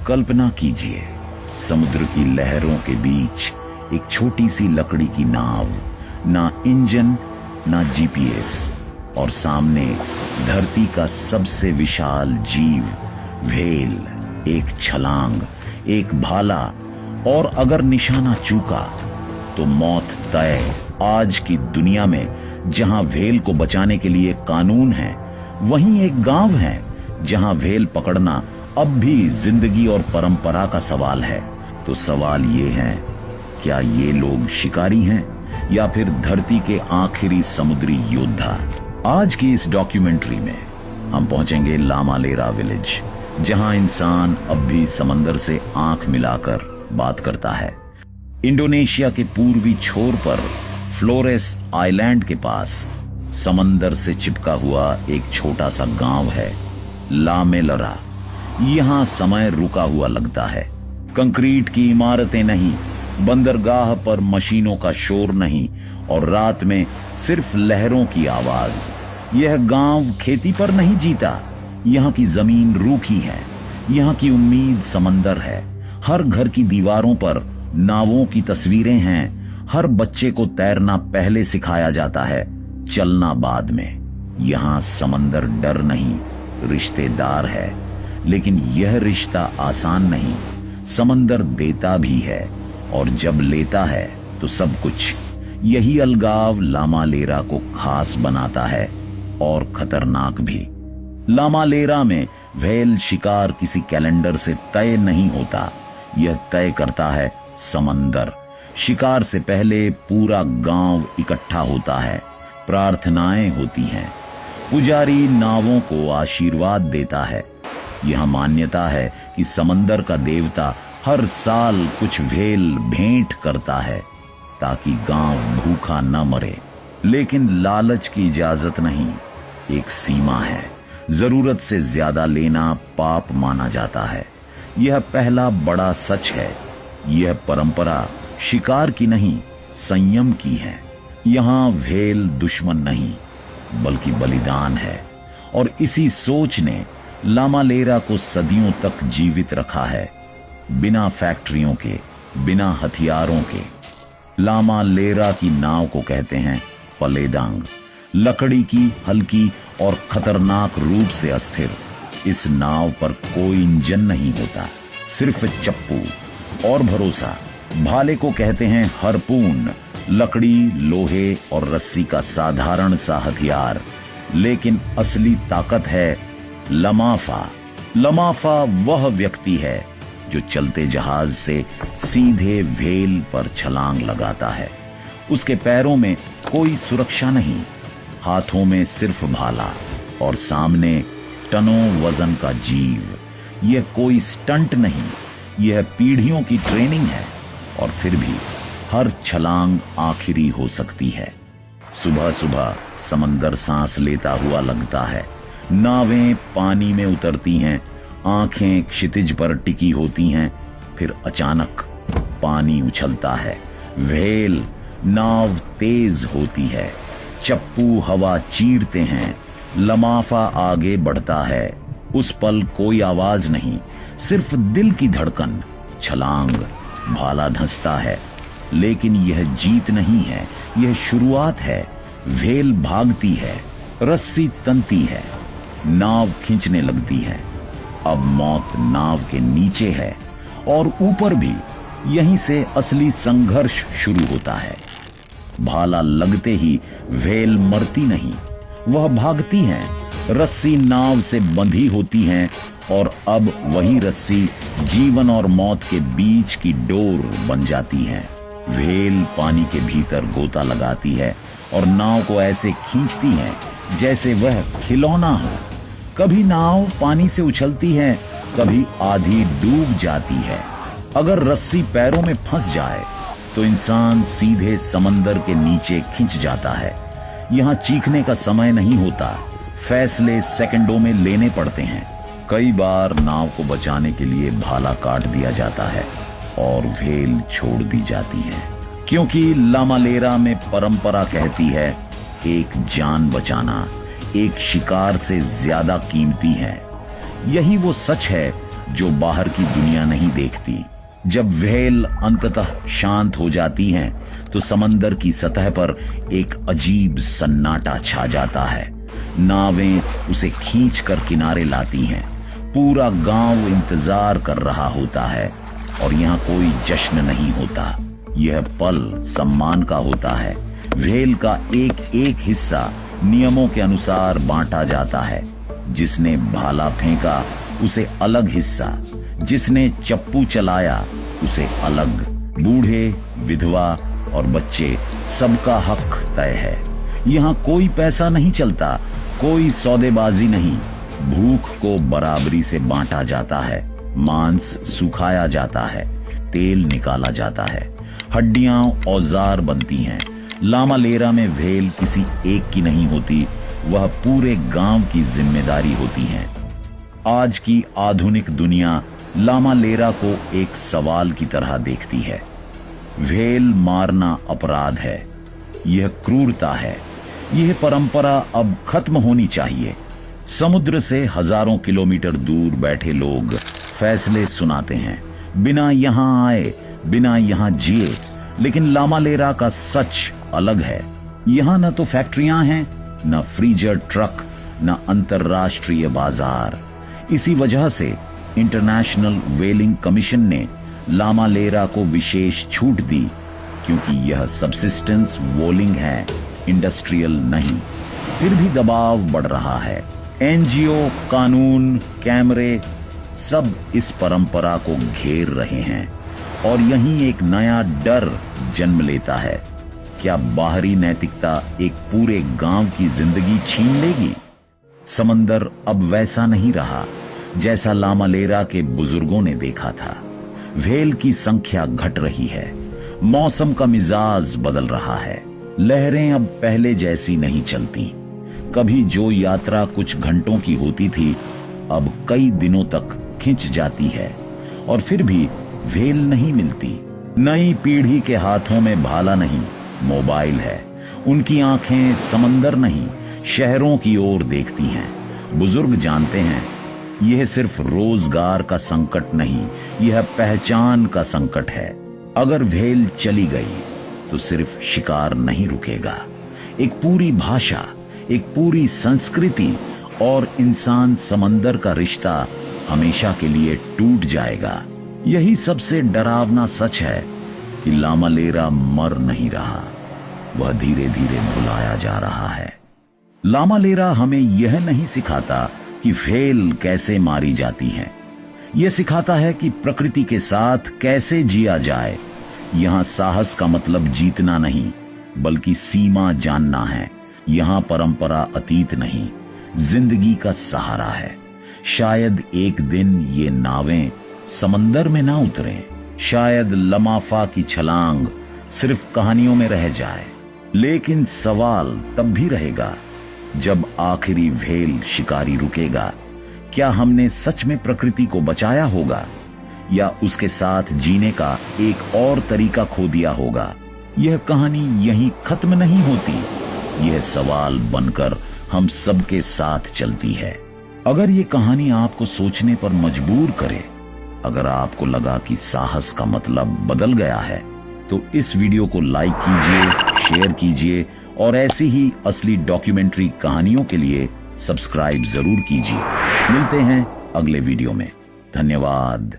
कल्पना कीजिए, समुद्र की लहरों के बीच एक छोटी सी लकड़ी की नाव, ना इंजन ना जीपीएस, और सामने धरती का सबसे विशाल जीव व्हेल, एक छलांग, एक भाला, और अगर निशाना चूका तो मौत तय। आज की दुनिया में जहां व्हेल को बचाने के लिए कानून है, वहीं एक गांव है जहां व्हेल पकड़ना अब भी जिंदगी और परंपरा का सवाल है। तो सवाल ये है, क्या ये लोग शिकारी हैं या फिर धरती के आखिरी समुद्री योद्धा? आज की इस डॉक्यूमेंट्री में हम पहुंचेंगे लामा लेरा विलेज, जहां इंसान अब भी समंदर से आंख मिलाकर बात करता है। इंडोनेशिया के पूर्वी छोर पर फ्लोरेस आइलैंड के पास समंदर से चिपका हुआ एक छोटा सा गांव है, लामेलरा। यहां समय रुका हुआ लगता है। कंक्रीट की इमारतें नहीं, बंदरगाह पर मशीनों का शोर नहीं, और रात में सिर्फ लहरों की आवाज। यह गांव खेती पर नहीं जीता। यहाँ की जमीन रूखी है, यहाँ की उम्मीद समंदर है। हर घर की दीवारों पर नावों की तस्वीरें हैं। हर बच्चे को तैरना पहले सिखाया जाता है, चलना बाद में। यहाँ समंदर डर नहीं, रिश्तेदार है। लेकिन यह रिश्ता आसान नहीं। समंदर देता भी है, और जब लेता है तो सब कुछ। यही अलगाव लामालेरा को खास बनाता है, और खतरनाक भी। लामालेरा में व्हेल शिकार किसी कैलेंडर से तय नहीं होता, यह तय करता है समंदर। शिकार से पहले पूरा गांव इकट्ठा होता है, प्रार्थनाएं होती हैं, पुजारी नावों को आशीर्वाद देता है। यह मान्यता है कि समंदर का देवता हर साल कुछ व्हेल भेंट करता है, ताकि गांव भूखा न मरे। लेकिन लालच की इजाजत नहीं, एक सीमा है। जरूरत से ज्यादा लेना पाप माना जाता है। यह पहला बड़ा सच है। यह परंपरा शिकार की नहीं, संयम की है। यहाँ व्हेल दुश्मन नहीं, बल्कि बलिदान है। और इसी सोच ने लामालेरा को सदियों तक जीवित रखा है, बिना फैक्ट्रियों के, बिना हथियारों के। लामालेरा की नाव को कहते हैं पलेदांग। लकड़ी की, हल्की और खतरनाक रूप से अस्थिर। इस नाव पर कोई इंजन नहीं होता, सिर्फ चप्पू और भरोसा। भाले को कहते हैं हरपून, लकड़ी, लोहे और रस्सी का साधारण सा हथियार। लेकिन असली ताकत है लमाफा। लमाफा वह व्यक्ति है जो चलते जहाज से सीधे व्हेल पर छलांग लगाता है। उसके पैरों में कोई सुरक्षा नहीं, हाथों में सिर्फ भाला, और सामने टनों वजन का जीव। यह कोई स्टंट नहीं, यह पीढ़ियों की ट्रेनिंग है। और फिर भी हर छलांग आखिरी हो सकती है। सुबह सुबह समंदर सांस लेता हुआ लगता है। नावें पानी में उतरती हैं, आंखें क्षितिज पर टिकी होती हैं। फिर अचानक पानी उछलता है, व्हेल, नाव तेज होती है, चप्पू हवा चीरते हैं, लमाफा आगे बढ़ता है। उस पल कोई आवाज नहीं, सिर्फ दिल की धड़कन। छलांग, भाला धंसता है, लेकिन यह जीत नहीं है, यह शुरुआत है। व्हेल भागती है, रस्सी तनती है, नाव खींचने लगती है। अब मौत नाव के नीचे है, और ऊपर भी। यहीं से असली संघर्ष शुरू होता है। भाला लगते ही व्हेल मरती नहीं, वह भागती है। रस्सी नाव से बंधी होती है, और अब वही रस्सी जीवन और मौत के बीच की डोर बन जाती है। व्हेल पानी के भीतर गोता लगाती है, और नाव को ऐसे खींचती है जैसे वह खिलौना हो। कभी नाव पानी से उछलती है, कभी आधी डूब जाती है। अगर रस्सी पैरों में फंस जाए तो इंसान सीधे समंदर के नीचे खिंच जाता है। यहाँ चीखने का समय नहीं होता, फैसले सेकंडों में लेने पड़ते हैं। कई बार नाव को बचाने के लिए भाला काट दिया जाता है और व्हेल छोड़ दी जाती है, क्योंकि लामालेरा में परंपरा कहती है एक जान बचाना एक शिकार से ज्यादा कीमती है। यही वो सच है जो बाहर की दुनिया नहीं देखती। जब व्हेल अंततः शांत हो जाती हैं, तो समंदर की सतह पर एक अजीब सन्नाटा छा जाता है। नावें उसे खींचकर किनारे लाती हैं। पूरा गांव इंतजार कर रहा होता है और यहाँ कोई जश्न नहीं होता। यह पल सम्मान का होता है। व्हेल का एक एक हिस्सा नियमों के अनुसार बांटा जाता है। जिसने भाला फेंका उसे अलग हिस्सा, जिसने चप्पू चलाया उसे अलग। बूढ़े, विधवा और बच्चे, सबका हक तय है। यहाँ कोई पैसा नहीं चलता, कोई सौदेबाजी नहीं। भूख को बराबरी से बांटा जाता है। मांस सुखाया जाता है, तेल निकाला जाता है, हड्डियां औजार बनती हैं। लामालेरा में व्हेल किसी एक की नहीं होती, वह पूरे गांव की जिम्मेदारी होती है। आज की आधुनिक दुनिया लामालेरा को एक सवाल की तरह देखती है। व्हेल मारना अपराध है, यह क्रूरता है। यह परंपरा अब खत्म होनी चाहिए। समुद्र से हजारों किलोमीटर दूर बैठे लोग फैसले सुनाते हैं, बिना यहां आए, बिना यहां जिए। लेकिन लामालेरा का सच अलग है। यहां न तो फैक्ट्रियां हैं, न फ्रीजर ट्रक, न अंतरराष्ट्रीय बाजार। इसी वजह से इंटरनेशनल व्हेलिंग कमीशन ने लामालेरा को विशेष छूट दी, क्योंकि यह सबसिस्टेंस वोलिंग है, इंडस्ट्रियल नहीं। फिर भी दबाव बढ़ रहा है। एनजीओ, कानून, कैमरे सब इस परंपरा को घेर रहे हैं और यहीं एक नया डर जन्म लेता है। क्या बाहरी नैतिकता एक पूरे गांव की जिंदगी छीन लेगी? समंदर अब वैसा नहीं रहा जैसा लामालेरा के बुजुर्गों ने देखा था। व्हेल की संख्या घट रही है, मौसम का मिजाज बदल रहा है। लहरें अब पहले जैसी नहीं चलती। कभी जो यात्रा कुछ घंटों की होती थी, अब कई दिनों तक खिंच जाती है। और फिर भी व्हेल नहीं मिलती। नई पीढ़ी के हाथों में भाला नहीं, मोबाइल है। उनकी आंखें समंदर नहीं, शहरों की ओर देखती हैं। बुजुर्ग जानते हैं, यह सिर्फ रोजगार का संकट नहीं, यह पहचान का संकट है। अगर व्हेल चली गई तो सिर्फ शिकार नहीं रुकेगा। एक पूरी भाषा, एक पूरी संस्कृति और इंसान समंदर का रिश्ता हमेशा के लिए टूट जाएगा। यही सबसे डरावना सच है कि लामालेरा मर नहीं रहा, वह धीरे धीरे भुलाया जा रहा है। लामालेरा हमें यह नहीं सिखाता कि व्हेल कैसे मारी जाती है। यह सिखाता है कि प्रकृति के साथ कैसे जिया जाए। यहां साहस का मतलब जीतना नहीं, बल्कि सीमा जानना है। यहां परंपरा अतीत नहीं, जिंदगी का सहारा है। शायद एक दिन ये नावें समंदर में ना उतरें, शायद लमाफा की छलांग सिर्फ कहानियों में रह जाए। लेकिन सवाल तब भी रहेगा जब आखिरी व्हेल शिकारी रुकेगा। क्या हमने सच में प्रकृति को बचाया होगा, या उसके साथ जीने का एक और तरीका खो दिया होगा? यह कहानी यहीं खत्म नहीं होती, यह सवाल बनकर हम सबके साथ चलती है। अगर ये कहानी आपको सोचने पर मजबूर करे, अगर आपको लगा कि साहस का मतलब बदल गया है, तो इस वीडियो को लाइक कीजिए, शेयर कीजिए और ऐसी ही असली डॉक्यूमेंट्री कहानियों के लिए सब्सक्राइब जरूर कीजिए। मिलते हैं अगले वीडियो में। धन्यवाद।